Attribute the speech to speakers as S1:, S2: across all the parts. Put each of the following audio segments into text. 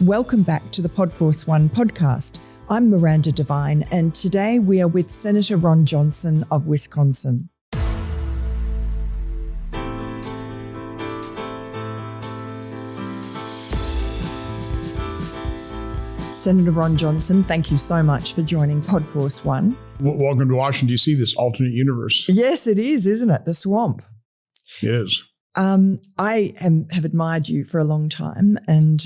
S1: Welcome back to the Podforce One podcast. I'm Miranda Devine, and today we are with Senator Ron Johnson of Wisconsin. Senator Ron Johnson, thank you so much for joining Podforce One.
S2: Welcome to Washington, D.C., this alternate universe.
S1: Yes, it is, isn't it? The swamp.
S2: It is.
S1: I have admired you for a long time, and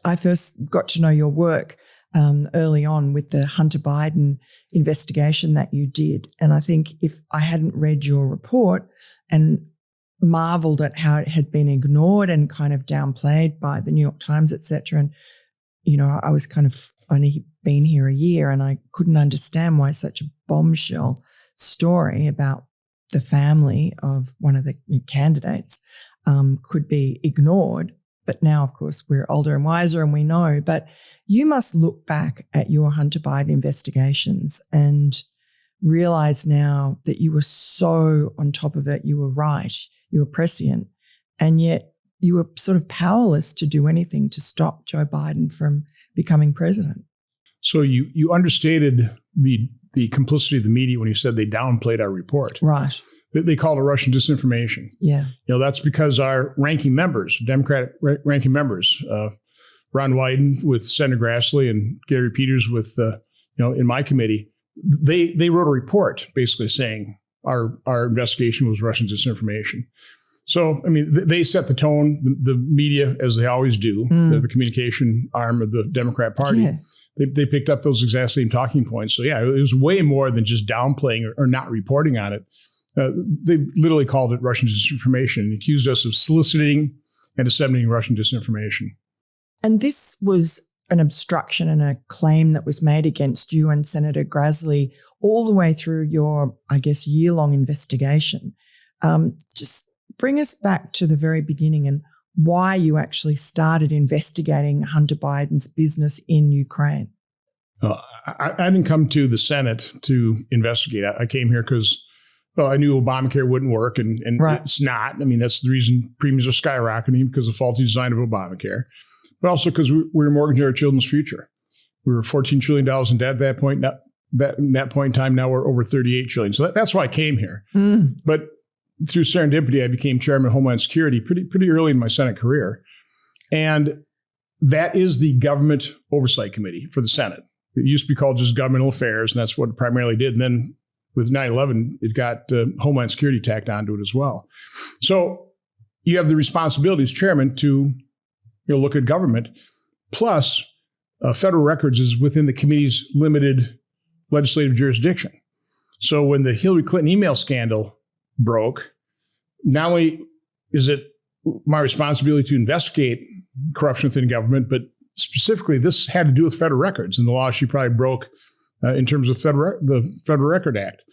S1: I first got to know your work early on with the Hunter Biden investigation that you did. And I think if I hadn't read your report and marveled at how it had been ignored and kind of downplayed by the New York Times, et cetera, and, you know, I was kind of only been here a year and I couldn't understand why such a bombshell story about the family of one of the candidates could be ignored. But now, of course, we're older and wiser and we know. But you must look back at your Hunter Biden investigations and realize now that you were so on top of it. You were right. You were prescient. And yet you were sort of powerless to do anything to stop Joe Biden from becoming president. So
S2: you understated the complicity of the media when you said they downplayed our report.
S1: Right.
S2: They called it Russian disinformation.
S1: Yeah.
S2: You know, that's because our ranking members, Democratic ranking members, Ron Wyden with Senator Grassley and Gary Peters with, in my committee, they wrote a report basically saying our investigation was Russian disinformation. So, I mean, they set the tone, the media, as they always do, the communication arm of the Democrat Party. Yeah. They picked up those exact same talking points. So, yeah, it was way more than just downplaying or not reporting on it. They literally called it Russian disinformation and accused us of soliciting and disseminating Russian disinformation.
S1: And this was an obstruction and a claim that was made against you and Senator Grassley all the way through your, I guess, year-long investigation. Just bring us back to the very beginning and why you actually started investigating Hunter Biden's business in Ukraine.
S2: I didn't come to the Senate to investigate. I came here because, well, I knew Obamacare wouldn't work, and right. It's not. I mean, that's the reason premiums are skyrocketing, because of the faulty design of Obamacare, but also because we were mortgaging our children's future. We were $14 trillion in debt at that point. At that point in time, now we're over $38 trillion. So that's why I came here. But through serendipity, I became chairman of Homeland Security pretty early in my Senate career. And that is the Government Oversight Committee for the Senate. It used to be called just Governmental Affairs, and that's what it primarily did. And then with 9/11, it got Homeland Security tacked onto it as well. So you have the responsibility as chairman to look at government. Plus, federal records is within the committee's limited legislative jurisdiction. So when the Hillary Clinton email scandal broke, not only is it my responsibility to investigate corruption within government, but specifically this had to do with federal records and the law she probably broke in terms of the Federal Record Act.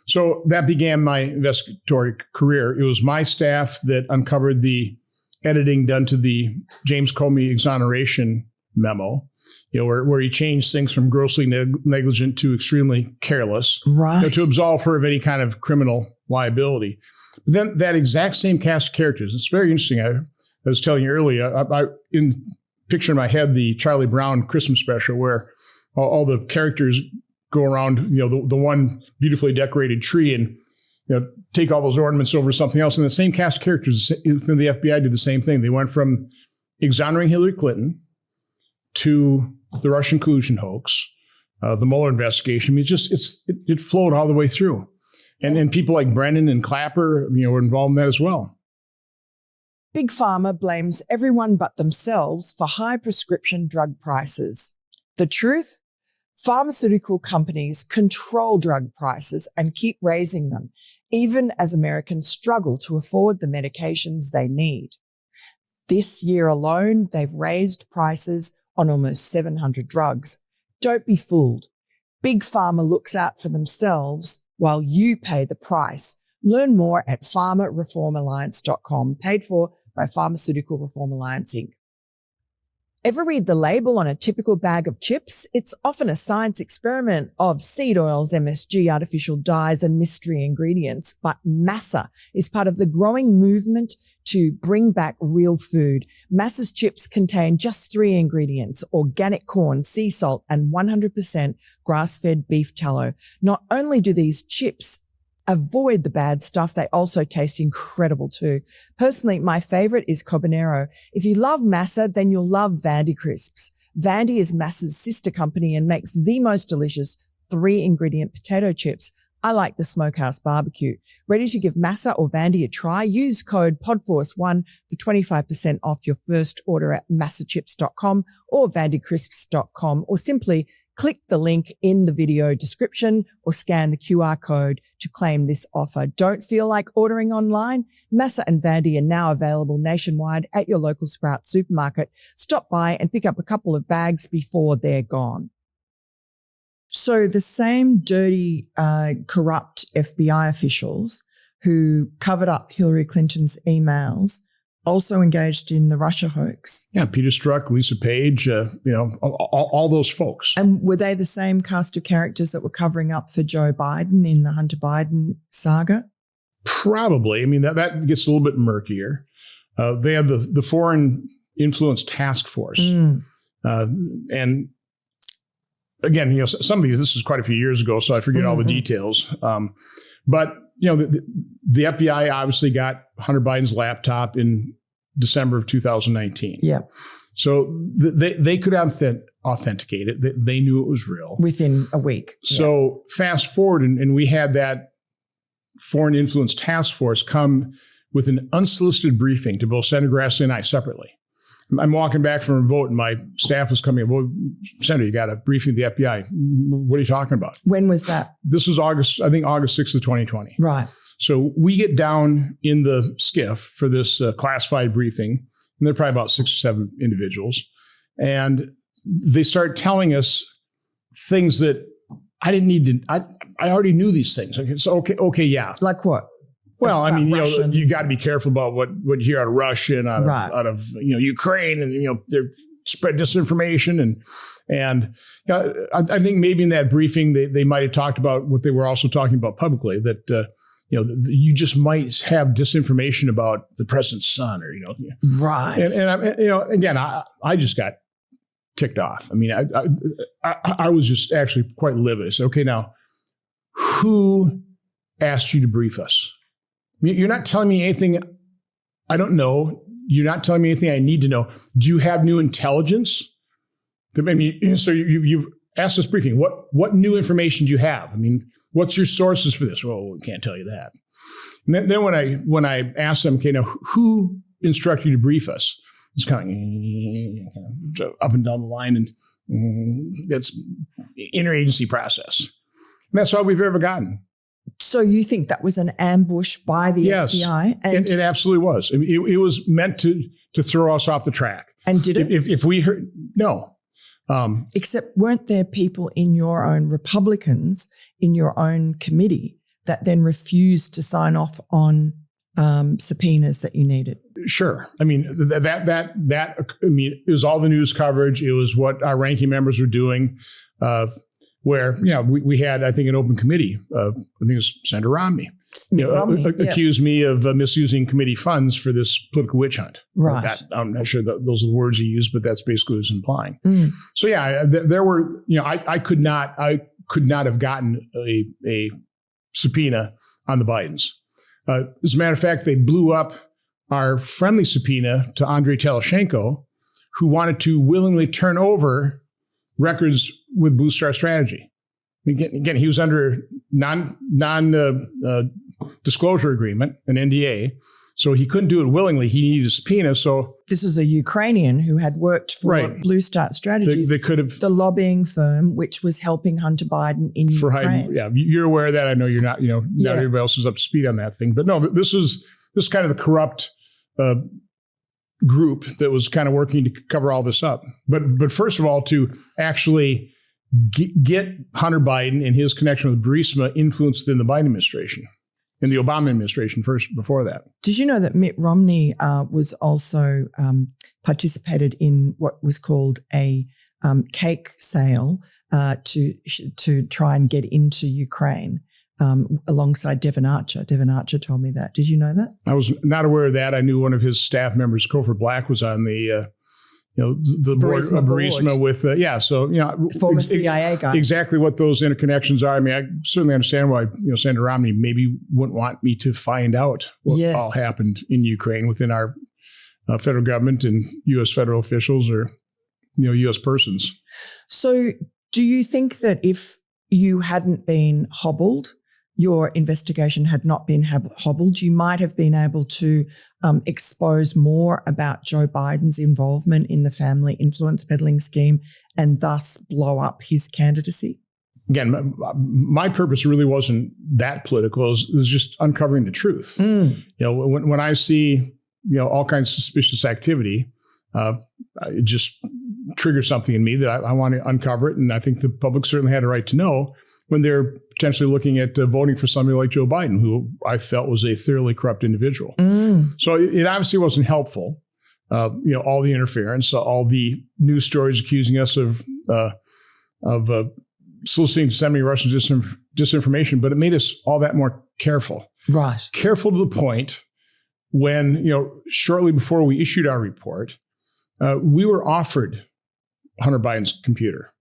S2: So that began my investigatory career. It was my staff that uncovered the editing done to the James Comey exoneration memo, where he changed things from grossly negligent to extremely careless,
S1: right,
S2: to absolve her of any kind of criminal liability. But then that exact same cast of characters, it's very interesting. I was telling you earlier, I picture in my head the Charlie Brown Christmas special where all the characters go around, the one beautifully decorated tree and, take all those ornaments over to something else. And the same cast of characters within the FBI did the same thing. They went from exonerating Hillary Clinton to the Russian collusion hoax, the Mueller investigation. I mean, it flowed all the way through. And people like Brennan and Clapper, were involved in that as well.
S1: Big Pharma blames everyone but themselves for high prescription drug prices. The truth? Pharmaceutical companies control drug prices and keep raising them, even as Americans struggle to afford the medications they need. This year alone, they've raised prices on almost 700 drugs. Don't be fooled. Big Pharma looks out for themselves while you pay the price. Learn more at pharmareformalliance.com, paid for by Pharmaceutical Reform Alliance, Inc. Ever read the label on a typical bag of chips? It's often a science experiment of seed oils, MSG, artificial dyes, and mystery ingredients. But Massa is part of the growing movement to bring back real food. Massa's chips contain just 3 ingredients: organic corn, sea salt, and 100% grass-fed beef tallow. Not only do these chips avoid the bad stuff, they also taste incredible too. Personally, my favorite is Cobanero. If you love Massa, then you'll love Vandy Crisps. Vandy is Massa's sister company and makes the most delicious 3-ingredient potato chips. I like the Smokehouse Barbecue. Ready to give Massa or Vandy a try? Use code PODFORCE1 for 25% off your first order at massachips.com or vandycrisps.com, or simply click the link in the video description or scan the QR code to claim this offer. Don't feel like ordering online? Massa and Vandy are now available nationwide at your local Sprouts supermarket. Stop by and pick up a couple of bags before they're gone. So the same dirty, corrupt FBI officials who covered up Hillary Clinton's emails also engaged in the Russia hoax.
S2: Yeah, Peter Strzok, Lisa Page, all those folks.
S1: And were they the same cast of characters that were covering up for Joe Biden in the Hunter Biden saga?
S2: Probably. I mean, that gets a little bit murkier. They had the Foreign Influence Task Force. And again, some of these, this is quite a few years ago, so I forget all the details. But, the FBI obviously got Hunter Biden's laptop in December of 2019.
S1: Yeah.
S2: So they could authenticate it. They knew it was real.
S1: Within a week.
S2: So fast forward, and we had that Foreign Influence Task Force come with an unsolicited briefing to both Senator Grassley and I separately. I'm walking back from a vote and my staff was coming, well, Senator, you got a briefing of the FBI. What are you talking about?
S1: When was that?
S2: This was August 6th of 2020.
S1: Right.
S2: So we get down in the skiff for this classified briefing, and there are probably about 6 or 7 individuals. And they start telling us things that I didn't need to, I already knew these things. Okay, so, okay, yeah.
S1: Like what?
S2: Well, I mean, you got to be careful about what you hear out of Russia and out of Ukraine, and they're spread disinformation, and I think maybe in that briefing they might have talked about what they were also talking about publicly, that you just might have disinformation about the president's son, or
S1: right.
S2: And again, I just got ticked off. I mean, I was just actually quite livid. I said, okay, now who asked you to brief us? You're not telling me anything I don't know. You're not telling me anything I need to know. Do you have new intelligence? I mean, so you've asked this briefing. What new information do you have? I mean, what's your sources for this? Well, we can't tell you that. And then when I asked them, okay, now who instructed you to brief us? It's kind of up and down the line, and that's interagency process. And that's all we've ever gotten.
S1: So you think that was an ambush by the FBI?
S2: And it absolutely was. I mean, it was meant to throw us off the track.
S1: And did it?
S2: If we heard, no.
S1: Except weren't there people in your own Republicans in your own committee that then refused to sign off on subpoenas that you needed?
S2: Sure. I mean, it was all the news coverage. It was what our ranking members were doing. Where, we had, I think, an open committee. I think it was Senator Romney, accused me of misusing committee funds for this political witch hunt.
S1: Right.
S2: I'm not sure that those are the words he used, but that's basically what it was implying. So there were, I could not have gotten a subpoena on the Bidens. As a matter of fact, they blew up our friendly subpoena to Andrei Teleshenko, who wanted to willingly turn over records with Blue Star Strategy. Again, he was under non-disclosure agreement, an NDA, so he couldn't do it willingly. He needed a subpoena. So
S1: this is a Ukrainian who had worked for Blue Star Strategies,
S2: they could have,
S1: the lobbying firm which was helping Hunter Biden in Ukraine.
S2: You're aware of that. I know you're not. Not everybody else is up to speed on that thing. But no, this is kind of the corrupt group that was kind of working to cover all this up. But first of all, to actually get Hunter Biden and his connection with Burisma influenced in the Biden administration, in the Obama administration first before that.
S1: Did you know that Mitt Romney was also participated in what was called a cake sale to try and get into Ukraine alongside Devon Archer. Devon Archer told me that. Did you know that?
S2: I was not aware of that. I knew one of his staff members, Cofer Black, was on the the board of Burisma with so
S1: former CIA guy.
S2: Exactly what those interconnections are. I mean, I certainly understand why Senator Romney maybe wouldn't want me to find out what all happened in Ukraine within our federal government and U.S. federal officials or U.S. persons.
S1: So, do you think that if you hadn't been hobbled, your investigation had not been hobbled, you might have been able to expose more about Joe Biden's involvement in the family influence peddling scheme and thus blow up his candidacy?
S2: Again, my purpose really wasn't that political. It was just uncovering the truth. When I see all kinds of suspicious activity, it just triggers something in me that I want to uncover it. And I think the public certainly had a right to know when they're potentially looking at voting for somebody like Joe Biden, who I felt was a thoroughly corrupt individual. So it obviously wasn't helpful. All the interference, all the news stories accusing us of soliciting, disseminating Russian disinformation, but it made us all that more careful.
S1: Right. Careful
S2: to the point when, shortly before we issued our report, we were offered Hunter Biden's computer.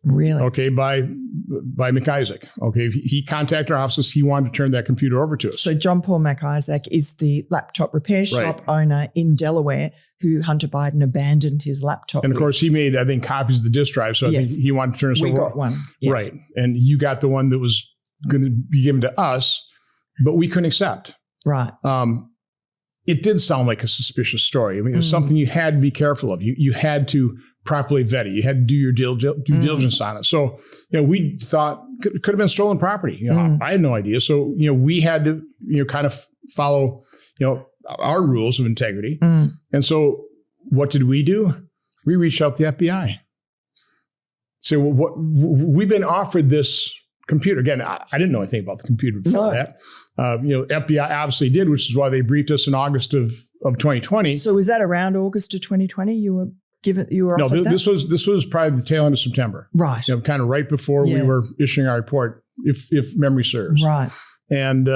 S1: Really?
S2: Okay, by McIsaac. Okay, he contacted our offices. He wanted to turn that computer over to us.
S1: So John Paul McIsaac is the laptop repair shop owner in Delaware who Hunter Biden abandoned his laptop
S2: And of course, he made, I think, copies of the disk drive. So I think he wanted to turn us over.
S1: We got one.
S2: Yeah. Right. And you got the one that was going to be given to us, but we couldn't accept.
S1: Right.
S2: It did sound like a suspicious story. I mean, it was something you had to be careful of. You had to properly vet it. You had to do your due diligence on it. So, we thought could have been stolen property. I had no idea. So, we had to, kind of follow, our rules of integrity. And so what did we do? We reached out to the FBI. So we've been offered this computer. Again, I didn't know anything about the computer before that. FBI obviously did, which is why they briefed us in August of 2020.
S1: So was that around August of 2020? You were offered that?
S2: This was probably the tail end of September.
S1: Right.
S2: Kind of right before we were issuing our report, if memory serves.
S1: Right.
S2: And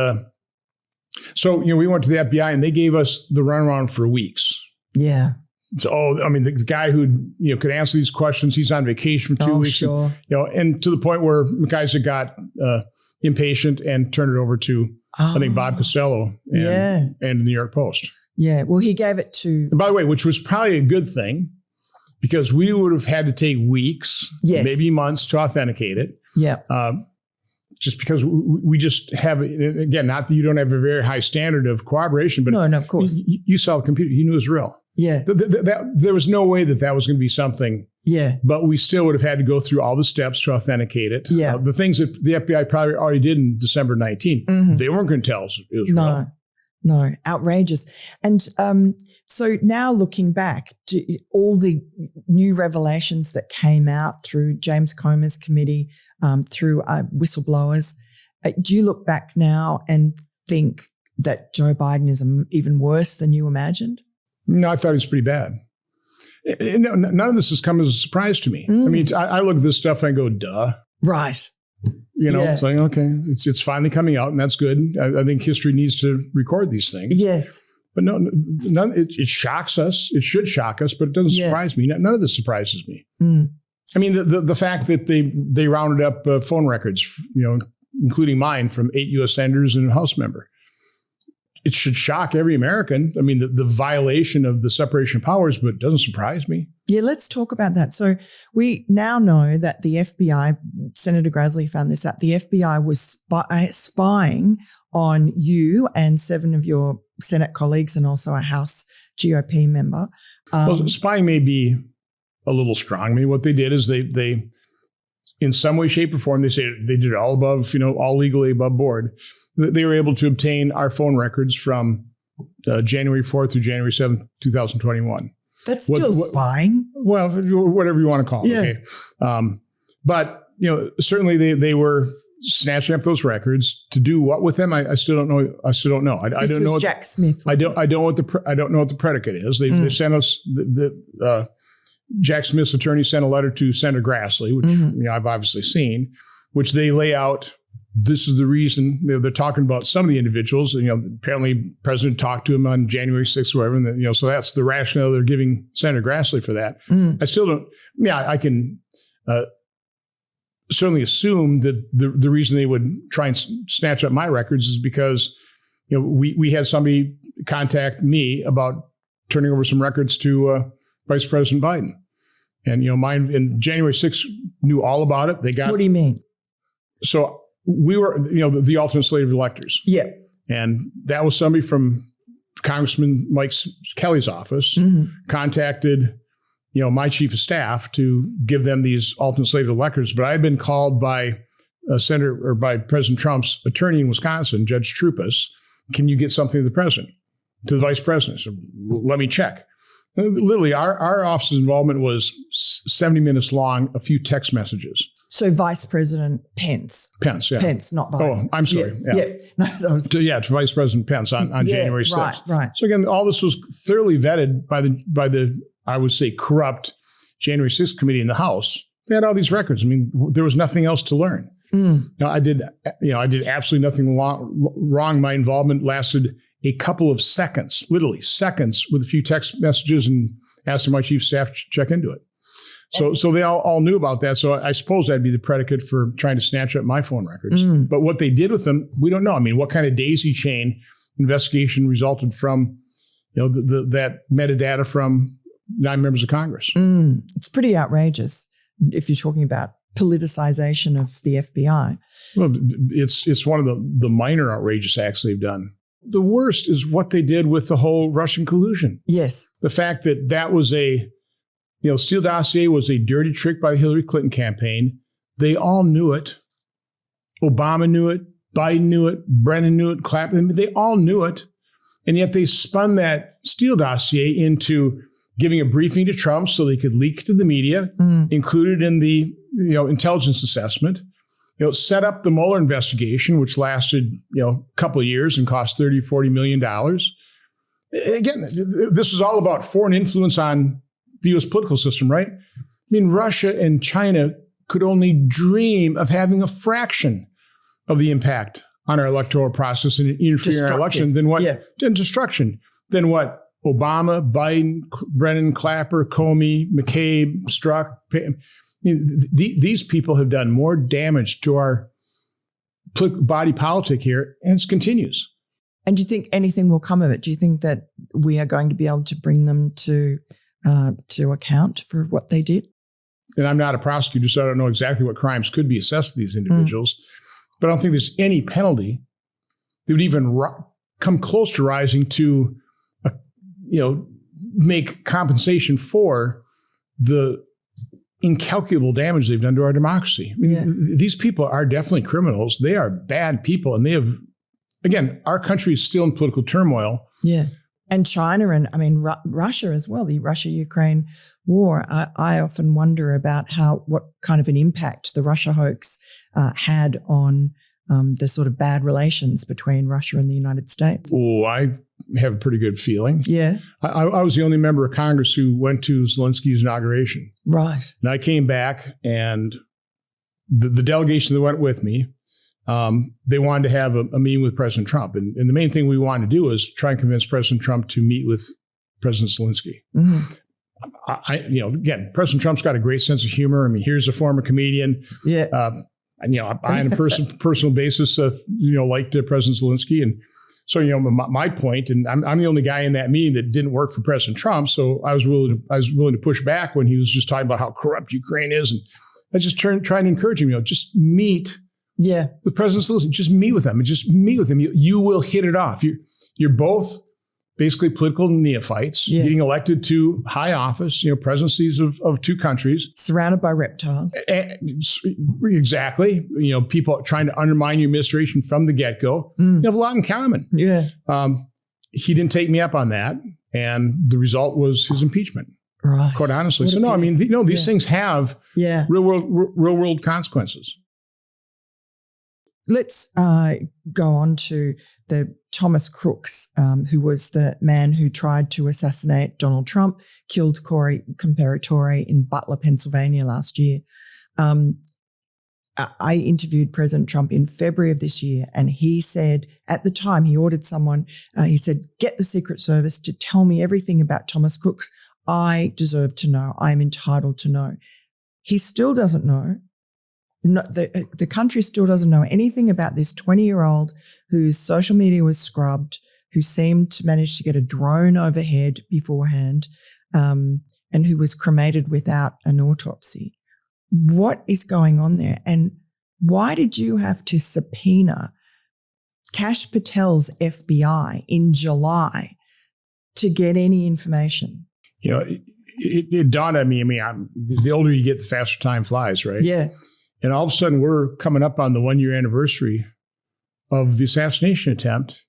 S2: so we went to the FBI and they gave us the runaround for weeks.
S1: Yeah.
S2: So, the guy who could answer these questions, he's on vacation for 2 weeks.
S1: Sure.
S2: And to the point where McIsaac got impatient and turned it over to I think Bob Costello and the New York Post.
S1: Yeah. Well, he gave it to.
S2: And by the way, which was probably a good thing because we would have had to take weeks, maybe months to authenticate it.
S1: Yeah.
S2: Just because we just have, again, not that you don't have a very high standard of cooperation, but
S1: no, of course.
S2: You saw the computer, you knew it was real.
S1: Yeah.
S2: There was no way that was going to be something.
S1: Yeah.
S2: But we still would have had to go through all the steps to authenticate it.
S1: Yeah.
S2: The things that the FBI probably already did in December 19, they weren't going to tell us it was real.
S1: No, outrageous. And so now looking back to all the new revelations that came out through James Comer's committee, through whistleblowers, do you look back now and think that Joe Biden is even worse than you imagined?
S2: No, I thought he was pretty bad. None of this has come as a surprise to me. I mean, I look at this stuff and I go, duh.
S1: Right.
S2: It's like, okay, it's finally coming out and that's good. I think history needs to record these things.
S1: Yes.
S2: But it shocks us. It should shock us, but it doesn't surprise me. None of this surprises me. I mean, the fact that they rounded up phone records, including mine from 8 U.S. senators and a House member. It should shock every American. I mean, the violation of the separation of powers, but it doesn't surprise me.
S1: Yeah, let's talk about that. So we now know that the FBI, Senator Grassley found this out, the FBI was spying on you and 7 of your Senate colleagues and also a House GOP member.
S2: Well, spying may be a little strong. I mean, what they did is they in some way, shape, or form, they say they did it all above, all legally above board. They were able to obtain our phone records from January 4th through January 7th, 2021.
S1: That's still spying.
S2: Well, whatever you want to call it.
S1: Yeah.
S2: Okay. But, certainly they were snatching up those records to do what with them? I still don't know. I don't know.
S1: Jack Smith.
S2: I don't know what the predicate is. They sent us Jack Smith's attorney sent a letter to Senator Grassley, which I've obviously seen, which they lay out. This is the reason they're talking about some of the individuals. Apparently, the president talked to him on January 6th, or whatever. And so that's the rationale they're giving Senator Grassley for that. I still don't. I can certainly assume that the reason they would try and snatch up my records is because we had somebody contact me about turning over some records to Vice President Biden, and mine in January 6th knew all about it. They got.
S1: What do you mean?
S2: So. We were, the alternate slate of electors.
S1: Yeah.
S2: And that was somebody from Congressman Mike Kelly's office contacted, my chief of staff to give them these alternate slate of electors. But I had been called by by President Trump's attorney in Wisconsin, Judge Troupas. Can you get something to the president, to the vice president? So let me check. Literally, our office's involvement was 70 minutes long, a few text messages.
S1: So Vice President Pence.
S2: Pence, yeah.
S1: Pence, not Biden.
S2: Oh, I'm sorry. Yeah.
S1: No,
S2: to Vice President Pence on January 6th.
S1: Right.
S2: So again, all this was thoroughly vetted by the I would say corrupt January 6th committee in the House. They had all these records. I mean, there was nothing else to learn. Now, I did absolutely nothing wrong. My involvement lasted a couple of seconds, literally seconds, with a few text messages and asking my chief of staff to check into it. So they all knew about that. So I suppose that'd be the predicate for trying to snatch up my phone records. But what they did with them, we don't know. I mean, what kind of daisy chain investigation resulted from, that metadata from 9 members of Congress?
S1: It's pretty outrageous if you're talking about politicization of the FBI.
S2: Well, it's one of the minor outrageous acts they've done. The worst is what they did with the whole Russian collusion.
S1: Yes.
S2: The fact that was Steele dossier was a dirty trick by the Hillary Clinton campaign. They all knew it. Obama knew it. Biden knew it. Brennan knew it. Clapton. They all knew it. And yet they spun that Steele dossier into giving a briefing to Trump so they could leak to the media, included in the intelligence assessment. Set up the Mueller investigation, which lasted, a couple of years and cost $30-40 million. Again, this is all about foreign influence on the U.S. political system, right? I mean, Russia and China could only dream of having a fraction of the impact on our electoral process and interfering in our election than what destruction than what Obama, Biden, Brennan, Clapper, Comey, McCabe, Strzok. These people have done more damage to our body politic here, and it continues.
S1: And do you think anything will come of it? Do you think that we are going to be able to bring them to account for what they did?
S2: And I'm not a prosecutor, so I don't know exactly what crimes could be assessed to these individuals. But I don't think there's any penalty that would even come close to rising to, make compensation for the incalculable damage they've done to our democracy. I mean, these people are definitely criminals. They are bad people, and they have, again, our country is still in political turmoil.
S1: Yeah. And China and, Russia as well, the Russia-Ukraine war. I often wonder about what kind of an impact the Russia hoax had on the sort of bad relations between Russia and the United States.
S2: Oh, I have a pretty good feeling.
S1: Yeah.
S2: I was the only member of Congress who went to Zelensky's inauguration.
S1: Right.
S2: And I came back, and the delegation that went with me, they wanted to have a meeting with President Trump. And the main thing we wanted to do was try and convince President Trump to meet with President Zelensky. Again, President Trump's got a great sense of humor. I mean, here's a former comedian.
S1: Yeah.
S2: I on a personal basis, liked President Zelensky. And so, my point, and I'm the only guy in that meeting that didn't work for President Trump. So I was willing to push back when he was just talking about how corrupt Ukraine is. And I just trying to encourage him, just meet with President Zelensky. Just meet with him. You will hit it off. You're both basically political neophytes getting elected to high office, presidencies of two countries.
S1: Surrounded by reptiles.
S2: Exactly. People trying to undermine your administration from the get-go. You have a lot in common.
S1: Yeah.
S2: He didn't take me up on that. And the result was his impeachment.
S1: Right.
S2: Quite honestly. These things have real world consequences.
S1: let's go on to the Thomas Crooks, who was the man who tried to assassinate Donald Trump, killed Corey Comparatore in Butler, Pennsylvania last year. I interviewed President Trump in February of this year, and he said at the time he ordered someone, he said, get the Secret Service to tell me everything about Thomas Crooks. I deserve to know. I am entitled to know. He still doesn't know. No, the country still doesn't know anything about this 20-year-old whose social media was scrubbed, who seemed to manage to get a drone overhead beforehand, and who was cremated without an autopsy. What is going on there? And why did you have to subpoena Kash Patel's FBI in July to get any information?
S2: You know, it dawned on me. I mean, the older you get, the faster time flies, right?
S1: Yeah.
S2: And all of a sudden, we're coming up on the 1-year anniversary of the assassination attempt.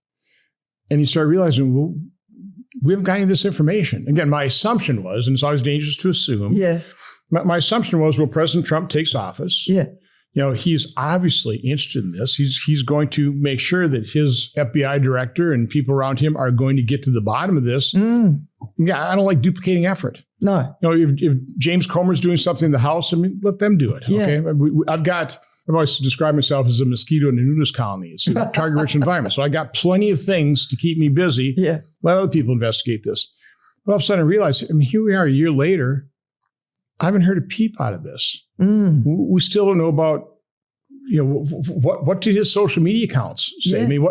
S2: And you start realizing, well, we haven't got any of this information. Again, my assumption was, and it's always dangerous to assume.
S1: Yes.
S2: My assumption was, well, President Trump takes office.
S1: Yeah.
S2: You know, he's obviously interested in this. He's going to make sure that his FBI director and people around him are going to get to the bottom of this. Yeah, I don't like duplicating effort.
S1: No.
S2: You know, if James Comer's doing something in the House, I mean, let them do it.
S1: Yeah.
S2: Okay. I've always described myself as a mosquito in a nudist colony. It's a target-rich environment. So I got plenty of things to keep me busy.
S1: Yeah.
S2: Let other people investigate this. But all of a sudden I realized, I mean, here we are a year later. I haven't heard a peep out of this. We still don't know about, you know, what did his social media accounts say?
S1: Yeah.
S2: I mean,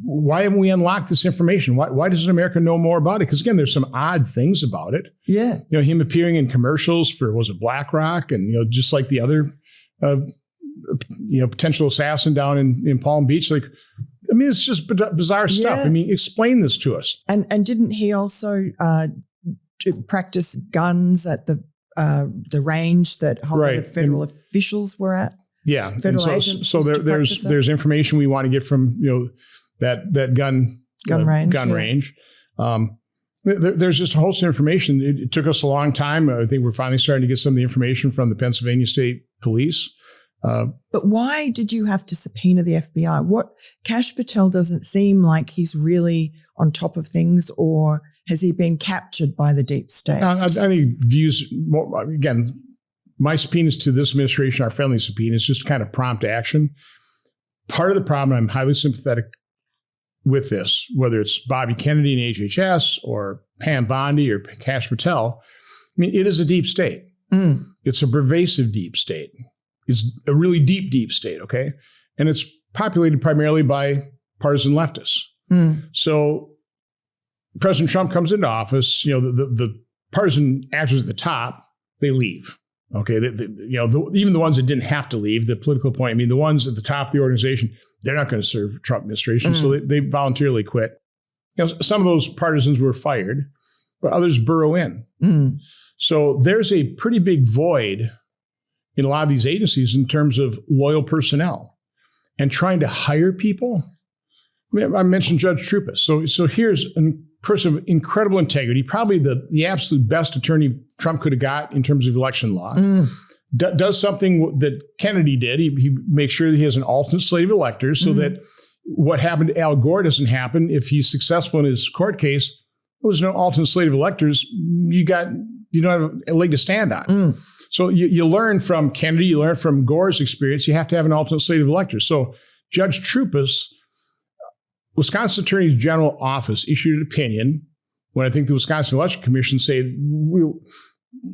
S2: why haven't we unlocked this information? Why doesn't America know more about it? Because again, there's some odd things about it.
S1: Yeah.
S2: You know, him appearing in commercials for, was it BlackRock? And, you know, just like the other, potential assassin down in Palm Beach. Like, I mean, it's just bizarre stuff.
S1: Yeah.
S2: I mean, explain this to us.
S1: And didn't he also practice guns at the range that a whole lot of federal officials were at?
S2: Yeah.
S1: Federal agents.
S2: So there's information we want to get from, you know, that gun range. There's just a host of information. It took us a long time. I think we're finally starting to get some of the information from the Pennsylvania State Police.
S1: But why did you have to subpoena the FBI? Kash Patel doesn't seem like he's really on top of things, or has he been captured by the deep state?
S2: I think views more, again, my subpoenas to this administration are friendly subpoenas, just kind of prompt action. Part of the problem, I'm highly sympathetic with this, whether it's Bobby Kennedy and HHS or Pam Bondi or Kash Patel. I mean, it is a deep state. It's a pervasive deep state. It's a really deep, deep state, okay? And it's populated primarily by partisan leftists. So President Trump comes into office, you know, the partisan actors at the top, they leave, okay? Even the ones that didn't have to leave, the political point, I mean, the ones at the top of the organization, they're not going to serve Trump administration, so they voluntarily quit. You know, some of those partisans were fired, but others burrow in. So there's a pretty big void in a lot of these agencies in terms of loyal personnel and trying to hire people. I mean, I mentioned Judge Troupas. So here's a person of incredible integrity, probably the absolute best attorney Trump could have got in terms of election law. Does something that Kennedy did. He makes sure that he has an alternate slate of electors so that what happened to Al Gore doesn't happen. If he's successful in his court case, well, there's no alternate slate of electors. You don't have a leg to stand on. So you learn from Kennedy, you learn from Gore's experience, you have to have an alternate slate of electors. So Judge Troupas, Wisconsin Attorney General Office, issued an opinion when I think the Wisconsin Election Commission said,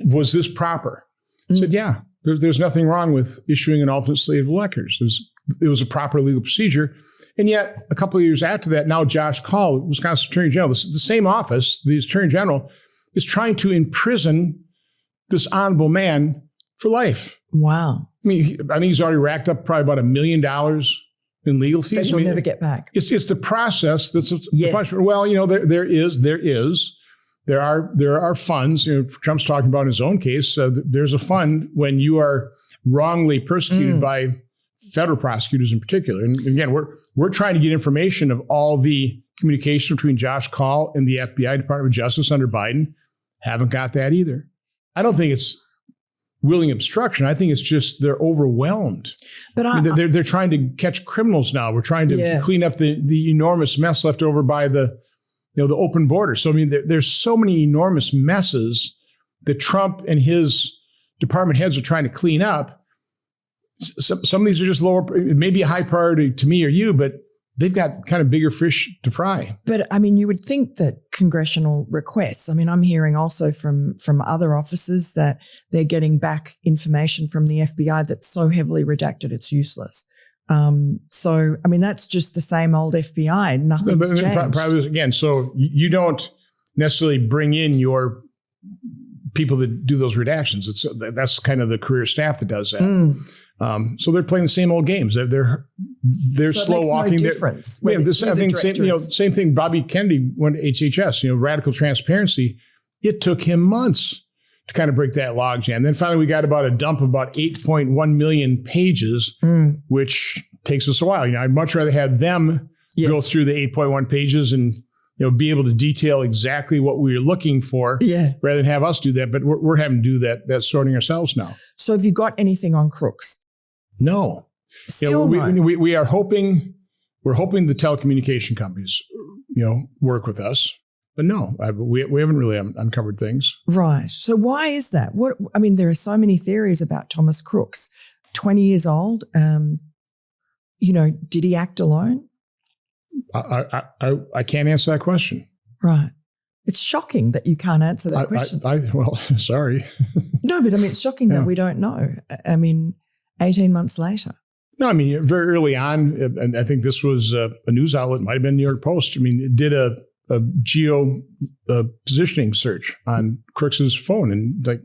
S2: was this proper? Said, yeah, there's nothing wrong with issuing an alternate slate of electors. It was a proper legal procedure. And yet, a couple of years after that, now Josh Kaul, Wisconsin Attorney General, the same office, the Attorney General, is trying to imprison this honorable man for life.
S1: Wow.
S2: I mean, I think he's already racked up probably about $1 million in legal fees.
S1: That he'll never get back.
S2: It's the process that's
S1: yes.
S2: the punishment. Well, you know, there are funds. You know, Trump's talking about in his own case. There's a fund when you are wrongly persecuted by federal prosecutors in particular. And again, we're trying to get information of all the communication between Josh Kaul and the FBI, Department of Justice under Biden. Haven't got that either. I don't think it's willing obstruction. I think it's just they're overwhelmed. But they're trying to catch criminals now. We're trying to clean up the enormous mess left over by the open border. So I mean, there's so many enormous messes that Trump and his department heads are trying to clean up. Some of these are just lower, maybe a high priority to me or you, but they've got kind of bigger fish to fry.
S1: But I mean, you would think that congressional requests, I mean, I'm hearing also from other officers that they're getting back information from the FBI that's so heavily redacted, it's useless. So, I mean, that's just the same old FBI. Nothing's changed.
S2: Again, so you don't necessarily bring in your people that do those redactions. That's kind of the career staff that does that. So they're playing the same old games. They're
S1: so
S2: slow walking.
S1: No difference.
S2: Same thing. Bobby Kennedy went to HHS. Radical transparency. It took him months to kind of break that logjam. Then finally, we got about a dump of about 8.1 million pages, which takes us a while. I'd much rather have them go through the 8.1 pages and be able to detail exactly what we were looking for, rather than have us do that. But we're having to do that sorting ourselves now. So
S1: have you got anything on crooks?
S2: No.
S1: Still
S2: we are hoping. We're hoping the telecommunication companies, work with us. But no, we haven't really uncovered things.
S1: Right. So why is that? There are so many theories about Thomas Crooks. 20 years old. Did he act alone?
S2: I can't answer that question.
S1: Right. It's shocking that you can't answer that question.
S2: Sorry.
S1: No, but it's shocking that we don't know. 18 months later.
S2: No, very early on, and I think this was a news outlet, might have been New York Post. It did a geo positioning search on Crooks's phone, and kind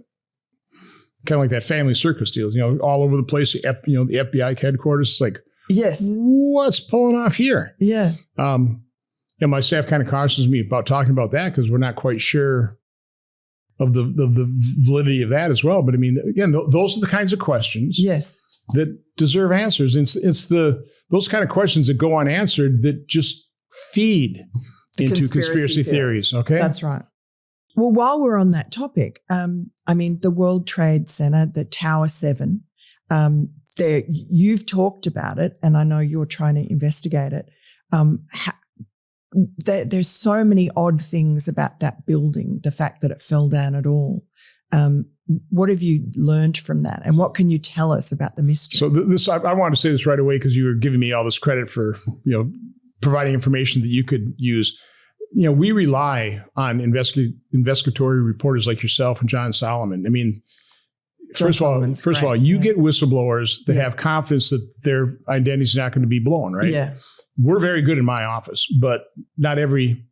S2: of like that family circus deals, all over the place. The FBI headquarters. It's like,
S1: yes,
S2: what's pulling off here?
S1: Yeah.
S2: My staff kind of cautions me about talking about that because we're not quite sure of the validity of that as well. But again, those are the kinds of questions.
S1: Yes.
S2: That deserve answers. It's those kind of questions that go unanswered that just feed into conspiracy theories. Okay,
S1: that's right. Well, while we're on that topic, the World Trade Center, the Tower 7, you've talked about it, and I know you're trying to investigate it. There's so many odd things about that building, the fact that it fell down at all. What have you learned from that, and what can you tell us about the mystery?
S2: So I wanted to say this right away because you were giving me all this credit for providing information that you could use. We rely on investigatory reporters like yourself and John Solomon. First of all, you get whistleblowers that have confidence that their identity is not going to be blown, right?
S1: Yeah. We're
S2: very good in my office, but not every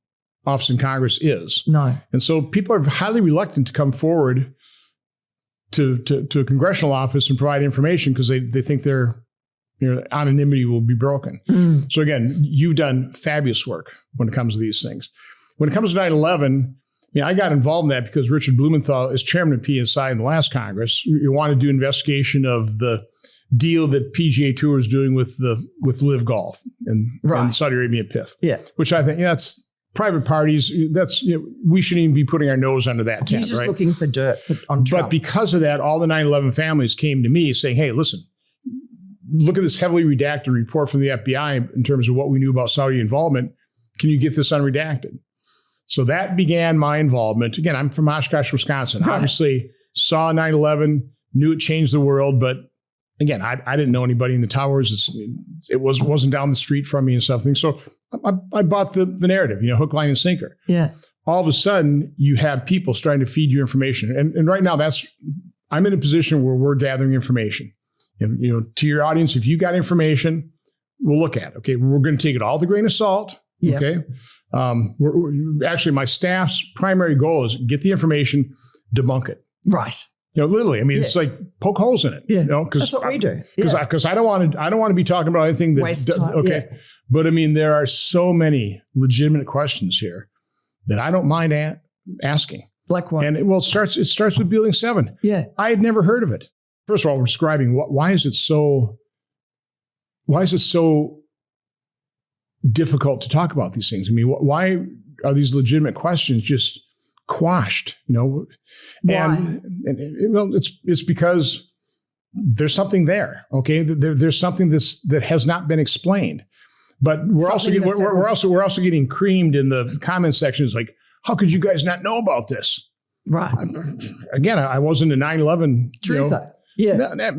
S2: office in Congress is.
S1: No.
S2: And so people are highly reluctant to come forward to a congressional office and provide information because they think their anonymity will be broken. So again, you've done fabulous work when it comes to these things. When it comes to 9/11, I got involved in that because Richard Blumenthal, as chairman of PSI in the last Congress, you wanted to do an investigation of the deal that PGA Tour is doing with Live Golf and Saudi Arabia PIF.
S1: Yeah.
S2: Which I think that's private parties. That's we shouldn't even be putting our nose under that tent.
S1: He's just looking for dirt on Trump.
S2: But because of that, all the 9/11 families came to me saying, "Hey, listen, look at this heavily redacted report from the FBI in terms of what we knew about Saudi involvement. Can you get this unredacted?" So that began my involvement. Again, I'm from Oshkosh, Wisconsin. Right. Obviously saw 9/11, knew it changed the world, but again, I didn't know anybody in the towers. It wasn't down the street from me and something. So I bought the narrative, hook, line, and sinker.
S1: Yeah.
S2: All of a sudden, you have people starting to feed you information. And right now, I'm in a position where we're gathering information. And, to your audience, if you got information, we'll look at it. Okay, we're going to take it all with a grain of salt. Yeah. Okay. Actually, my staff's primary goal is get the information, debunk it.
S1: Right.
S2: Literally. It's like poke holes in it.
S1: Yeah. That's what we do.
S2: Because I don't want to be talking about anything that
S1: waste time.
S2: Okay. Yeah. But there are so many legitimate questions here that I don't mind asking.
S1: Like what?
S2: And it starts with Building 7.
S1: Yeah.
S2: I had never heard of it. First of all, we're describing why is it so difficult to talk about these things? Why are these legitimate questions just quashed, you know.
S1: Why?
S2: And well, it's because there's something there. Okay, there's something that has not been explained. But we're also getting creamed in the comment sections. Like, how could you guys not know about this?
S1: Right.
S2: Again, I wasn't a 9/11.
S1: Truther. Yeah.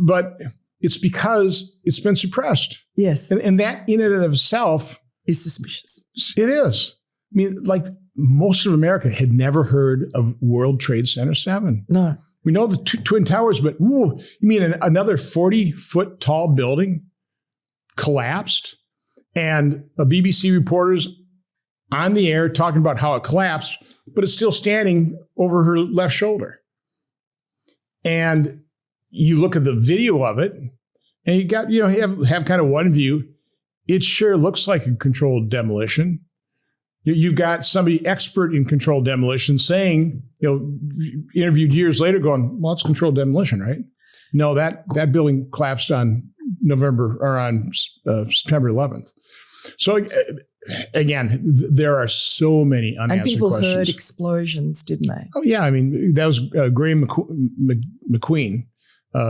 S2: But it's because it's been suppressed.
S1: Yes.
S2: And that in and of itself
S1: is suspicious.
S2: It is. I mean, like most of America had never heard of World Trade Center 7.
S1: No.
S2: We know the Twin Towers, but you mean another 40-foot tall building collapsed? And a BBC reporter's on the air talking about how it collapsed, but it's still standing over her left shoulder. And you look at the video of it, and you got, have kind of one view. It sure looks like a controlled demolition. You've got somebody expert in controlled demolition saying, interviewed years later going, well, it's controlled demolition, right? No, that building collapsed on September 11th. So again, there are so many unanswered questions. And people
S1: heard explosions, didn't they?
S2: Oh, yeah. I mean, that was Graham McQueen.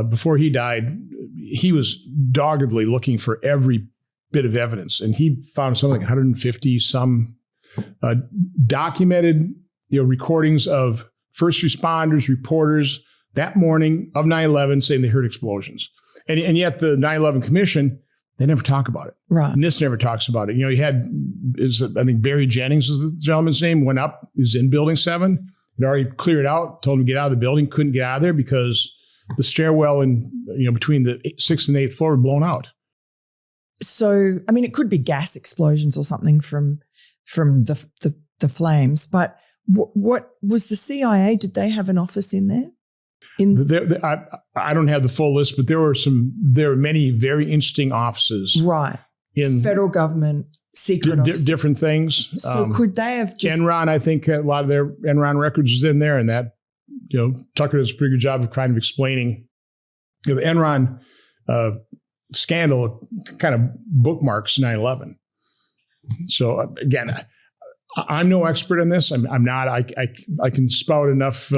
S2: Before he died, he was doggedly looking for every bit of evidence. And he found something like 150 some documented recordings of first responders, reporters that morning of 9/11 saying they heard explosions. And yet the 9/11 Commission, they never talk about it.
S1: Right.
S2: And this never talks about it. You had, I think Barry Jennings was the gentleman's name, went up, he was in Building 7, had already cleared out, told him to get out of the building, couldn't get out of there because the stairwell between the 6th and 8th floor were blown out.
S1: So, I mean, it could be gas explosions or something from the flames. But what was the CIA? Did they have an office in there? I don't have the full list, but there were many very interesting offices. Right. In federal government, secret offices.
S2: Different things.
S1: So could they have just...
S2: Enron, I think a lot of their Enron records is in there, and that, Tucker does a pretty good job of kind of explaining the Enron scandal kind of bookmarks 9/11. So again, I'm no expert on this. I'm not. I can spout enough.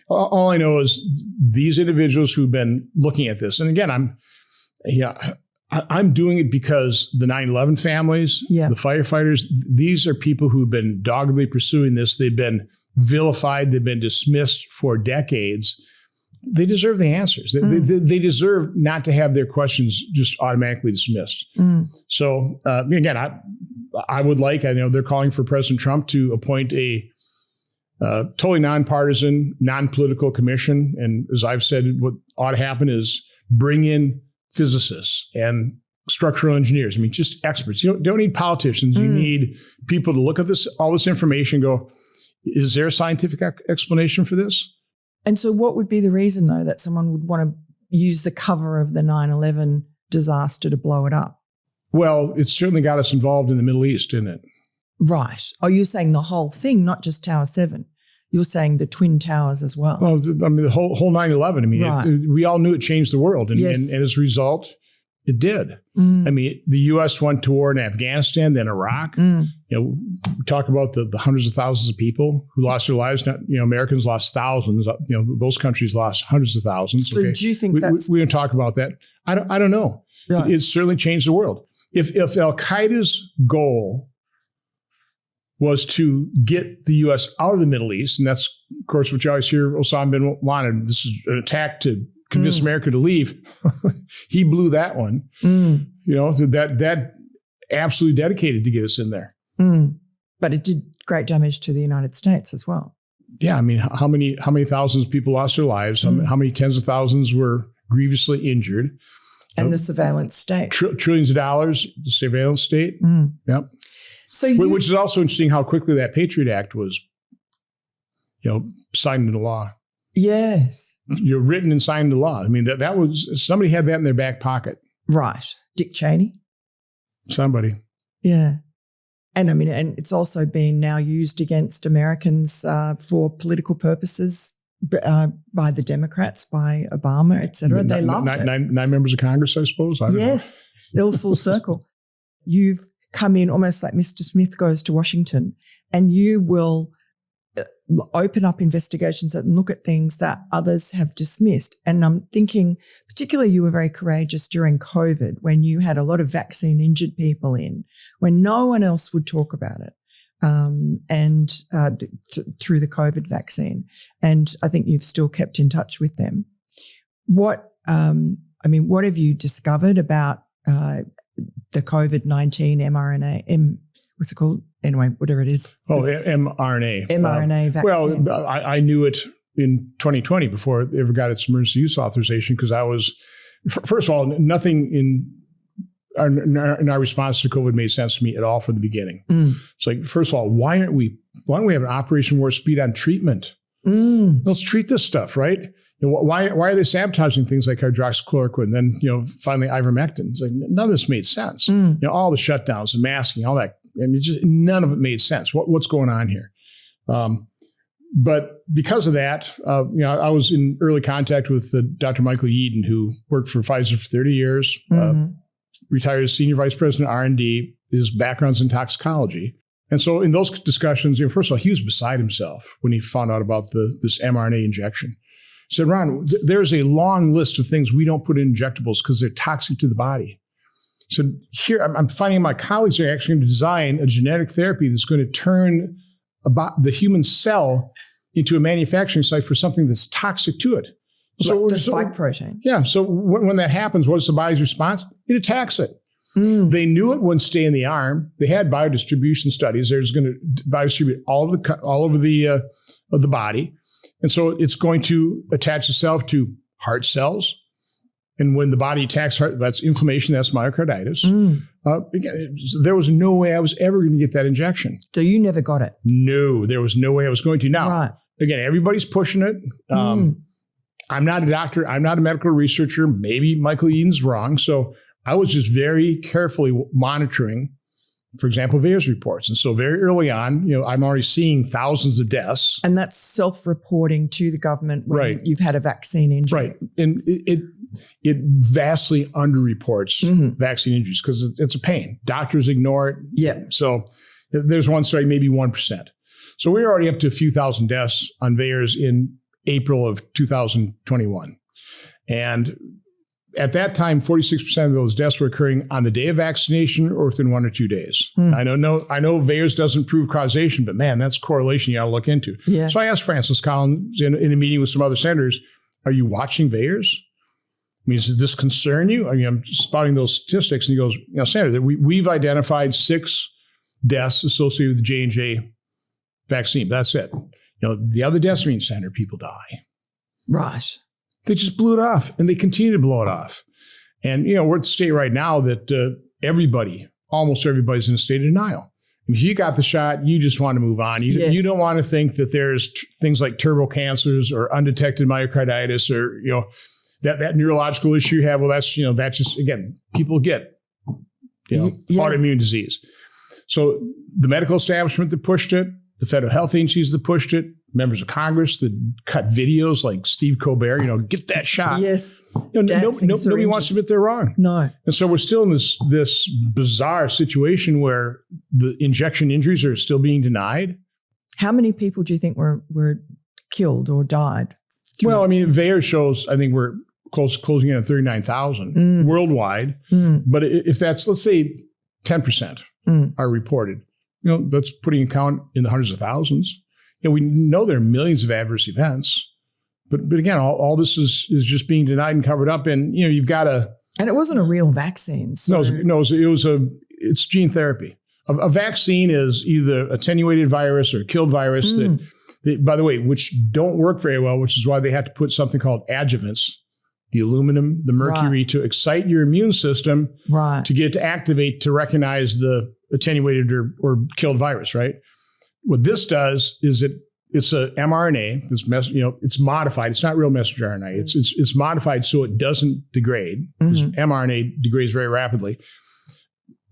S2: All I know is these individuals who've been looking at this, and again, I'm doing it because the 9/11 families, the firefighters, these are people who've been doggedly pursuing this. They've been vilified. They've been dismissed for decades. They deserve the answers. They deserve not to have their questions just automatically dismissed. So again, I would like, I know they're calling for President Trump to appoint a totally nonpartisan, non-political commission. And as I've said, what ought to happen is bring in physicists and structural engineers. I mean, just experts. You don't need politicians. You need people to look at all this information and go, is there a scientific explanation for this?
S1: And so what would be the reason, though, that someone would want to use the cover of the 9/11 disaster to blow it up?
S2: Well, it certainly got us involved in the Middle East, didn't it?
S1: Right. Oh, you're saying the whole thing, not just Tower 7. You're saying the Twin Towers as well.
S2: Well, I mean, the whole 9/11. I mean, right. We all knew it changed the world. And, and as a result, it did. I mean, the U.S. went to war in Afghanistan, then Iraq. We talk about the hundreds of thousands of people who lost their lives. Not, Americans lost thousands. Those countries lost hundreds of thousands.
S1: So do you think
S2: we don't talk about that? I don't know. Right. It certainly changed the world. If Al Qaeda's goal was to get the U.S. out of the Middle East, and that's, of course, what you always hear Osama bin Laden, this is an attack to convince America to leave. He blew that one. That absolutely dedicated to get us in there.
S1: But it did great damage to the United States as well.
S2: Yeah, I mean, how many thousands of people lost their lives? How many tens of thousands were grievously injured?
S1: And the surveillance state.
S2: Trillions of dollars, the surveillance state. Yep.
S1: So
S2: which is also interesting how quickly that Patriot Act was, signed into law.
S1: Yes.
S2: You're written and signed into law. I mean, that was, somebody had that in their back pocket.
S1: Right. Dick Cheney.
S2: Somebody.
S1: Yeah. And I mean, and it's also been now used against Americans for political purposes by the Democrats, by Obama, et cetera. They loved it.
S2: Nine members of Congress, I suppose. I don't know.
S1: All full circle. You've come in almost like Mr. Smith goes to Washington, and you will open up investigations and look at things that others have dismissed. And I'm thinking, particularly you were very courageous during COVID when you had a lot of vaccine injured people in, when no one else would talk about it, through the COVID vaccine. And I think you've still kept in touch with them. What have you discovered about the COVID-19 mRNA, what's it called? Anyway, whatever it is.
S2: Oh, mRNA.
S1: mRNA vaccine.
S2: Well, I knew it in 2020 before it ever got its emergency use authorization because I was, first of all, nothing in our response to COVID made sense to me at all from the beginning. It's like, first of all, why don't we have an Operation Warp Speed on treatment? Let's treat this stuff, right? Why are they sabotaging things like hydroxychloroquine? Then, finally ivermectin. It's like none of this made sense. All the shutdowns, the masking, all that. I mean, just none of it made sense. What's going on here? But because of that, I was in early contact with Dr. Michael Yeadon, who worked for Pfizer for 30 years, retired as senior vice president of R&D. His background's in toxicology. And so in those discussions, first of all, he was beside himself when he found out about this mRNA injection. He said, Ron, there's a long list of things we don't put in injectables because they're toxic to the body. So here, I'm finding my colleagues are actually going to design a genetic therapy that's going to turn the human cell into a manufacturing site for something that's toxic to it.
S1: So the spike protein.
S2: Yeah. So when that happens, what's the body's response? It attacks it. They knew it wouldn't stay in the arm. They had biodistribution studies. There's going to biodistribute all over the body, and so it's going to attach itself to heart cells. And when the body attacks heart, that's inflammation. That's myocarditis. There was no way I was ever going to get that injection.
S1: So you never got it?
S2: No, there was no way I was going to. Now, again, everybody's pushing it. I'm not a doctor. I'm not a medical researcher. Maybe Michael Yeadon's wrong. So I was just very carefully monitoring, for example, VAERS reports. And so very early on, I'm already seeing thousands of deaths.
S1: And that's self-reporting to the government when you've had a vaccine injury.
S2: Right. And it vastly underreports vaccine injuries because it's a pain. Doctors ignore it.
S1: Yeah.
S2: So there's one study, maybe 1%. So we're already up to a few thousand deaths on VAERS in April of 2021. And at that time, 46% of those deaths were occurring on the day of vaccination or within 1 or 2 days. I know VAERS doesn't prove causation, but man, that's correlation you got to look into.
S1: Yeah.
S2: So I asked Francis Collins in a meeting with some other senators, are you watching VAERS? I mean, does this concern you? I mean, I'm spotting those statistics. And he goes, Senator, we've identified 6 deaths associated with the J&J vaccine. That's it. The other deaths, Senator, people die.
S1: Right.
S2: They just blew it off, and they continue to blow it off. And, we're at the state right now that almost everybody's in a state of denial. If you got the shot, you just want to move on. You don't want to think that there's things like turbo cancers or undetected myocarditis or, that neurological issue you have. Well, that's just, again, people get, autoimmune disease. So the medical establishment that pushed it, the federal health agencies that pushed it, members of Congress that cut videos like Steve Colbert, get that shot.
S1: Yes.
S2: Nobody wants to admit they're wrong.
S1: No.
S2: And so we're still in this bizarre situation where the injection injuries are still being denied.
S1: How many people do you think were killed or died?
S2: Well, VAERS shows, I think we're closing in at 39,000 worldwide. But if that's, let's say 10% are reported, that's putting a count in the hundreds of thousands. We know there are millions of adverse events, but again, all this is just being denied and covered up. And you've got to. And
S1: it wasn't a real vaccine. So.
S2: It's gene therapy. A vaccine is either attenuated virus or killed virus that, by the way, which don't work very well, which is why they had to put something called adjuvants, the aluminum, the mercury, to excite your immune system, to get it to activate to recognize the attenuated or killed virus, right? What this does is it's a mRNA. It's modified. It's not real messenger RNA. It's modified so it doesn't degrade. Because mRNA degrades very rapidly.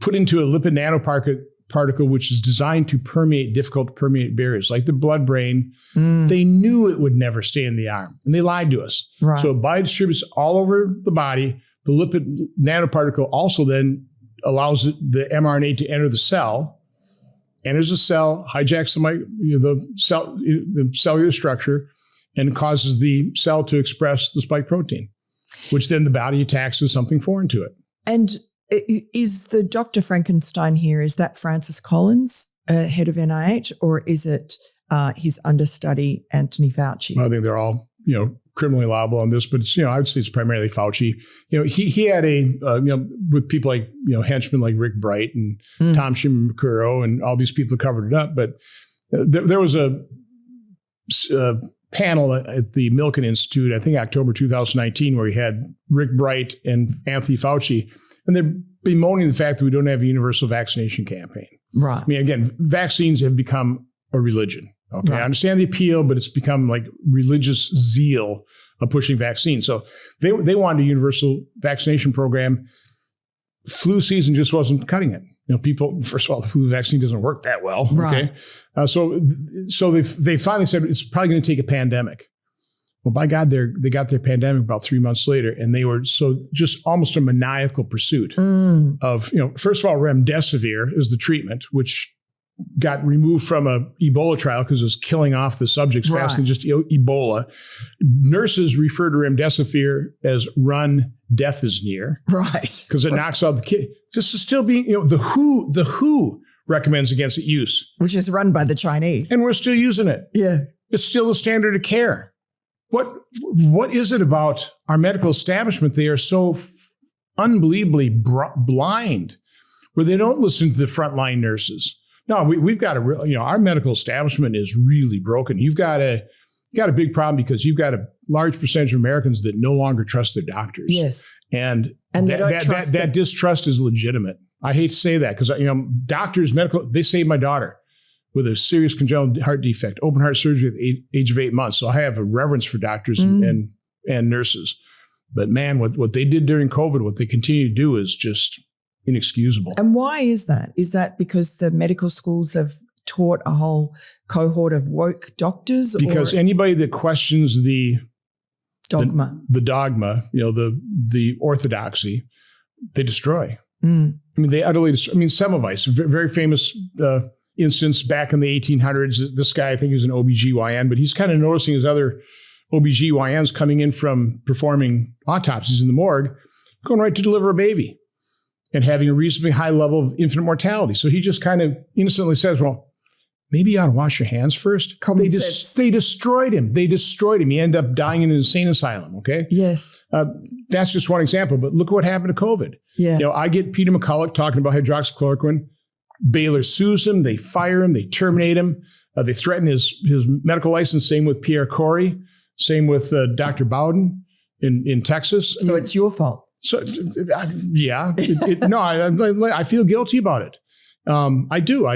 S2: Put into a lipid nanoparticle, which is designed to permeate difficult to permeate barriers like the blood-brain. They knew it would never stay in the arm, and they lied to us. Right. So it biodistributes all over the body. The lipid nanoparticle also then allows the mRNA to enter the cell enters a cell, hijacks the cellular structure, and causes the cell to express the spike protein, which then the body attacks as something foreign to it.
S1: And is the Dr. Frankenstein here, is that Francis Collins, head of NIH, or is it his understudy, Anthony Fauci?
S2: I think they're all, criminally liable on this, but it's, I would say it's primarily Fauci. He had with people like, henchmen like Rick Bright and Tom Shimamukuro and all these people who covered it up. But there was a panel at the Milken Institute, I think October 2019, where he had Rick Bright and Anthony Fauci, and they're bemoaning the fact that we don't have a universal vaccination campaign.
S1: Right.
S2: I mean, again, vaccines have become a religion. Okay, right. I understand the appeal, but it's become like religious zeal of pushing vaccines. So they wanted a universal vaccination program. Flu season just wasn't cutting it. People, first of all, the flu vaccine doesn't work that well.
S1: Right.
S2: Okay, so they finally said it's probably going to take a pandemic. Well, by God, they got their pandemic about 3 months later, and they were just almost a maniacal pursuit of first of all, remdesivir is the treatment, which got removed from a Ebola trial because it was killing off the subjects faster than just Ebola. Nurses refer to remdesivir as run, death is near.
S1: Right.
S2: Because it knocks out the kid. This is still being, the WHO recommends against its use.
S1: Which is run by the Chinese.
S2: And we're still using it.
S1: Yeah.
S2: It's still the standard of care. What is it about our medical establishment? They are so unbelievably blind where they don't listen to the frontline nurses. No, we've got our medical establishment is really broken. You've got a big problem because you've got a large percentage of Americans that no longer trust their doctors.
S1: Yes.
S2: And that distrust is legitimate. I hate to say that because, doctors, they saved my daughter with a serious congenital heart defect, open heart surgery at the age of 8 months. So I have a reverence for doctors and nurses. But man, what they did during COVID, what they continue to do is just inexcusable.
S1: And why is that? Is that because the medical schools have taught a whole cohort of woke doctors?
S2: Because anybody that questions the
S1: dogma,
S2: the orthodoxy, they destroy. I mean, they utterly destroy. I mean, Semmelweis, a very famous instance back in the 1800s. This guy, I think he was an OBGYN, but he's kind of noticing his other OBGYNs coming in from performing autopsies in the morgue, going right to deliver a baby and having a reasonably high level of infant mortality. So he just kind of innocently says, well, maybe you ought to wash your hands first. They destroyed him. He ended up dying in an insane asylum, okay?
S1: Yes.
S2: That's just one example, but look what happened to COVID.
S1: Yeah.
S2: I get Peter McCulloch talking about hydroxychloroquine. Baylor sues him. They fire him. They terminate him. They threaten his medical license. Same with Pierre Corey. Same with Dr. Bowden in Texas.
S1: So it's your fault.
S2: So, yeah. I feel guilty about it. I do.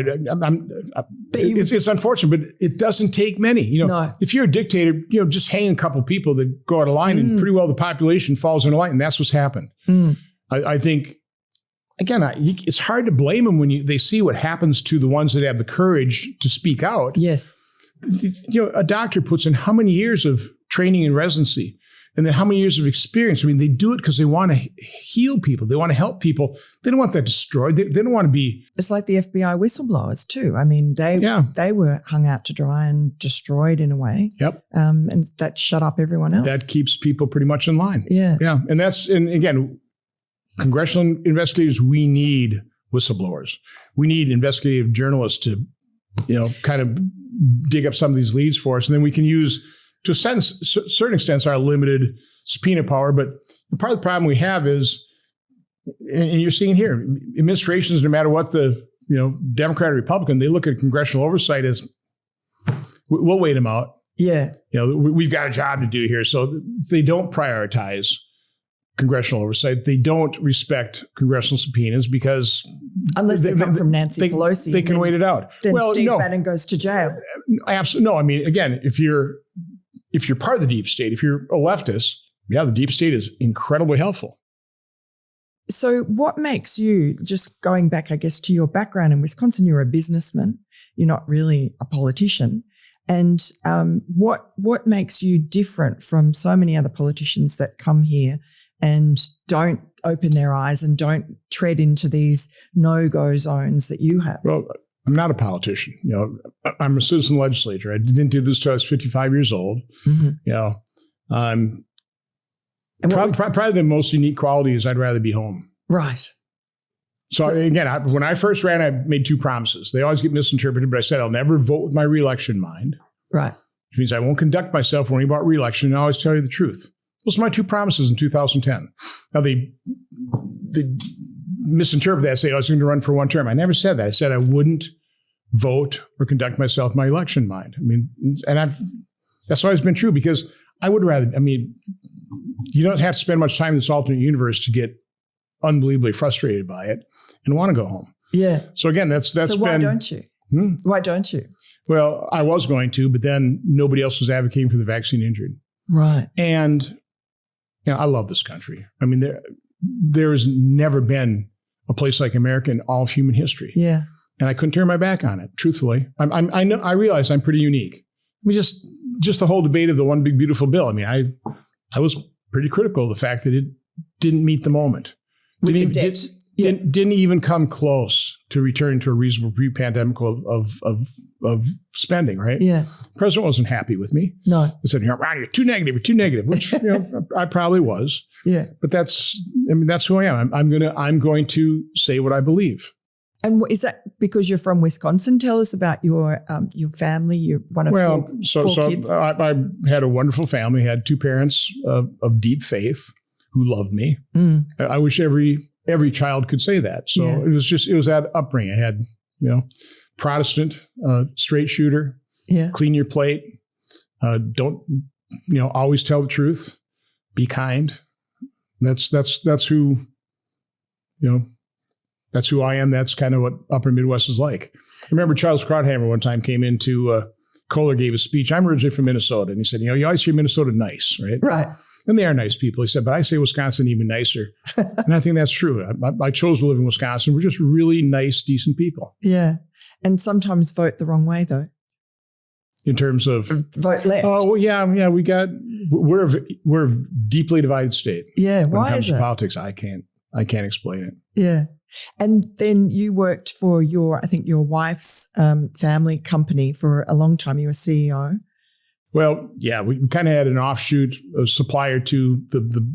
S2: It's unfortunate, but it doesn't take many.
S1: No.
S2: If you're a dictator, just hang a couple people that go out of line and pretty well the population falls into line. And that's what's happened. I think, again, it's hard to blame them when they see what happens to the ones that have the courage to speak out.
S1: Yes.
S2: A doctor puts in how many years of training and residency? And then how many years of experience? I mean, they do it because they want to heal people. They want to help people. They don't want that destroyed. They don't want to be.
S1: It's like the FBI whistleblowers too. I mean, they were hung out to dry and destroyed in a way.
S2: Yep.
S1: And that shut up everyone else.
S2: That keeps people pretty much in line.
S1: Yeah.
S2: Yeah. And again, congressional investigators, we need whistleblowers. We need investigative journalists to, kind of dig up some of these leads for us. And then we can use, to a certain extent, our limited subpoena power. But part of the problem we have is, and you're seeing here, administrations, no matter what the Democrat or Republican, they look at congressional oversight as, we'll wait them out.
S1: Yeah.
S2: We've got a job to do here. So they don't prioritize congressional oversight. They don't respect congressional subpoenas because
S1: unless they come from Nancy Pelosi,
S2: they can wait it out.
S1: Then Steve Bannon goes to jail.
S2: Absolutely. No, I mean, again, if you're part of the deep state, if you're a leftist, the deep state is incredibly helpful.
S1: So what makes you, just going back, I guess, to your background in Wisconsin, you're a businessman. You're not really a politician. And what makes you different from so many other politicians that come here and don't open their eyes and don't tread into these no-go zones that you have?
S2: Well, I'm not a politician. I'm a citizen legislator. I didn't do this till I was 55 years old. I'm probably the most unique quality is I'd rather be home.
S1: Right.
S2: So again, when I first ran, I made two promises. They always get misinterpreted, but I said I'll never vote with my reelection mind.
S1: Right.
S2: Which means I won't conduct myself worrying about reelection, and I always tell you the truth. Those are my two promises in 2010. Now, they misinterpret that, say, I was going to run for one term. I never said that. I said I wouldn't vote or conduct myself with my election mind. I mean, and that's always been true because I would rather, you don't have to spend much time in this alternate universe to get unbelievably frustrated by it and want to go home.
S1: Yeah.
S2: So again, that's
S1: so why don't you? Why don't you?
S2: Well, I was going to, but then nobody else was advocating for the vaccine injured.
S1: Right.
S2: And I love this country. I mean, there has never been a place like America in all of human history.
S1: Yeah.
S2: And I couldn't turn my back on it, truthfully. I realize I'm pretty unique. I mean, just the whole debate of the one big beautiful bill. I mean, I was pretty critical of the fact that it didn't meet the moment. Didn't even come close to returning to a reasonable pre-pandemic of spending, right?
S1: Yeah.
S2: The president wasn't happy with me.
S1: No.
S2: He said, you're too negative, which I probably was. Yeah. But that's who I am. I'm going to say what I believe.
S1: And is that because you're from Wisconsin? Tell us about your family. You're one of four kids.
S2: I had a wonderful family. I had two parents of deep faith who loved me. I wish every child could say that. So it was that upbringing. I had, Protestant, straight shooter, clean your plate, don't, always tell the truth, be kind. That's who, that's who I am. That's kind of what Upper Midwest is like. I remember Charles Krauthammer one time came into Kohler gave a speech. I'm originally from Minnesota, and he said, you always hear Minnesota nice, right?
S1: Right.
S2: And they are nice people. He said, but I say Wisconsin even nicer. And I think that's true. I chose to live in Wisconsin. We're just really nice, decent people.
S1: Yeah. And sometimes vote the wrent way, though.
S2: In terms of
S1: vote left.
S2: Oh, well, yeah. We're a deeply divided state.
S1: Yeah.
S2: When
S1: why
S2: it comes
S1: is
S2: to
S1: it?
S2: politics, I can't explain it.
S1: Yeah. And then you worked for your wife's family company for a long time. You were CEO.
S2: Well, yeah, we kind of had an offshoot, a supplier to the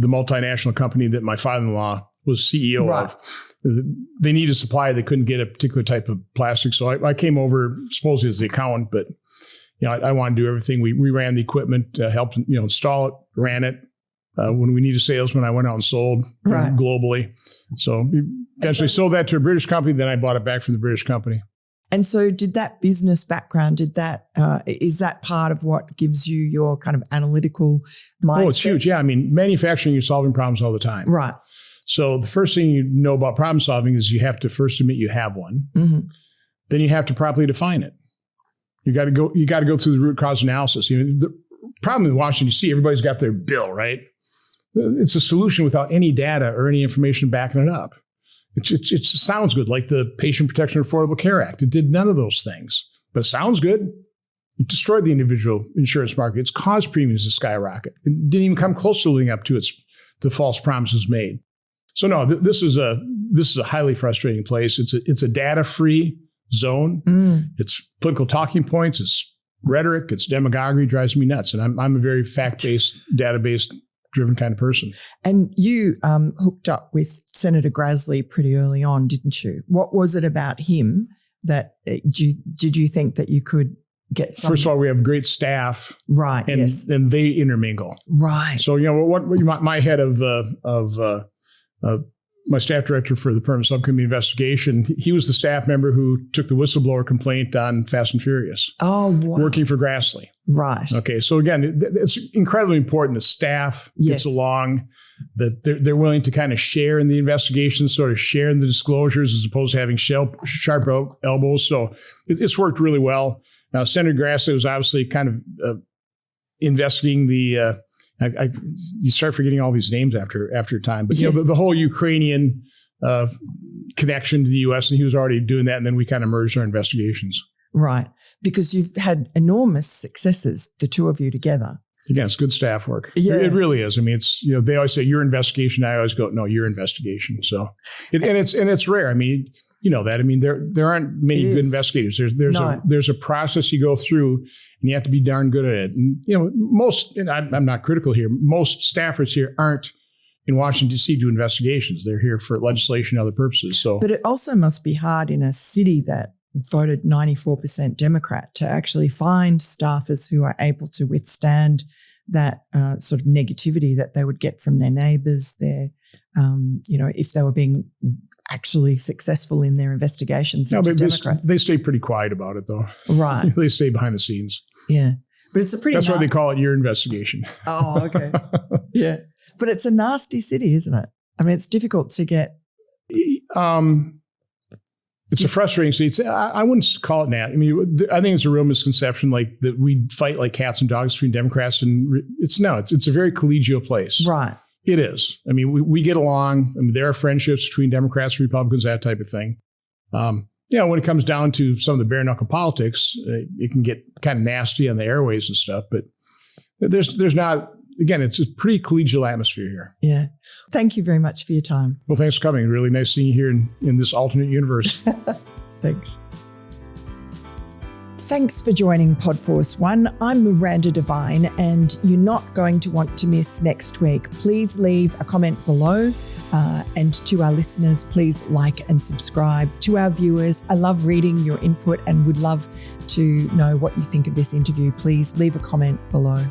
S2: multinational company that my father-in-law was CEO of. They needed a supplier. They couldn't get a particular type of plastic. So I came over supposedly as the accountant, but I wanted to do everything. We ran the equipment, helped install it, ran it. When we needed a salesman, I went out and sold globally. So we eventually sold that to a British company. Then I bought it back from the British company.
S1: And so did that business background, is that part of what gives you your kind of analytical mindset?
S2: Oh, it's huge. Yeah. I mean, manufacturing, you're solving problems all the time.
S1: Right.
S2: So the first thing you know about problem solving is you have to first admit you have one. Mm-hmm. Then you have to properly define it. You got to go through the root cause analysis. The problem in Washington, D.C., everybody's got their bill, right? It's a solution without any data or any information backing it up. It just sounds good, like the Patient Protection Affordable Care Act. It did none of those things, but it sounds good. It destroyed the individual insurance market. It's caused premiums to skyrocket. It didn't even come close to living up to the false promises made. So no, this is a highly frustrating place. It's a data-free zone. It's political talking points. It's rhetoric. It's demagoguery. It drives me nuts. And I'm a very fact-based, data-based driven kind of person. And
S1: you hooked up with Senator Grassley pretty early on, didn't you? What was it about him that did you think that you could get something? First of all, we have great staff. Right. And they intermingle. Right. So, my head of my staff director for the permanent subcommittee investigation, he was the staff member who took the whistleblower complaint on Fast and Furious. Oh, wow. Working for Grassley. Right. Okay. So again, it's incredibly important the staff gets along, that they're willing to kind of share in the investigation, sort of share in the disclosures as opposed to having sharp elbows. So it's worked really well. Now, Senator Grassley was obviously kind of investigating the you start forgetting all these names after time, but the whole Ukrainian connection to the U.S., and he was already doing that, and then we kind of merged our investigations. Right, because you've had enormous successes, the two of you together. Again, it's good staff work. Yeah. It really is. I mean, it's they always say your investigation. I always go, no, your investigation. So, and it's rare. I mean,
S2: You know that. I mean, there aren't many good investigators. There's a process you go through, and you have to be darn good at it. And you know, and I'm not critical here. Most staffers here aren't in Washington D.C. do investigations. They're here for legislation and other purposes. So,
S1: but it also must be hard in a city that voted 94% Democrat to actually find staffers who are able to withstand that sort of negativity that they would get from their neighbours. Their, you know, if they were being actually successful in their investigations.
S2: No, but they stay pretty quiet about it, though.
S1: Right.
S2: They stay behind the scenes.
S1: Yeah. But it's a pretty...
S2: That's why they call it your investigation.
S1: Oh, okay. Yeah. But it's a nasty city, isn't it? I mean, it's difficult to get...
S2: It's a frustrating city. I wouldn't call it nasty. I mean, I think it's a real misconception, like that we fight like cats and dogs between Democrats, and it's a very collegial place.
S1: Right.
S2: It is. I mean, we get along. I mean, there are friendships between Democrats and Republicans, that type of thing. You know, when it comes down to some of the bare knuckle politics, it can get kind of nasty on the airways and stuff. But there's not. Again, it's a pretty collegial atmosphere here.
S1: Yeah. Thank you very much for your time.
S2: Well, thanks for coming. Really nice seeing you here in this alternate universe.
S1: Thanks. Thanks for joining Podforce One. I'm Miranda Devine, and you're not going to want to miss next week. Please leave a comment below. And to our listeners, please like and subscribe. To our viewers, I love reading your input and would love to know what you think of this interview. Please leave a comment below.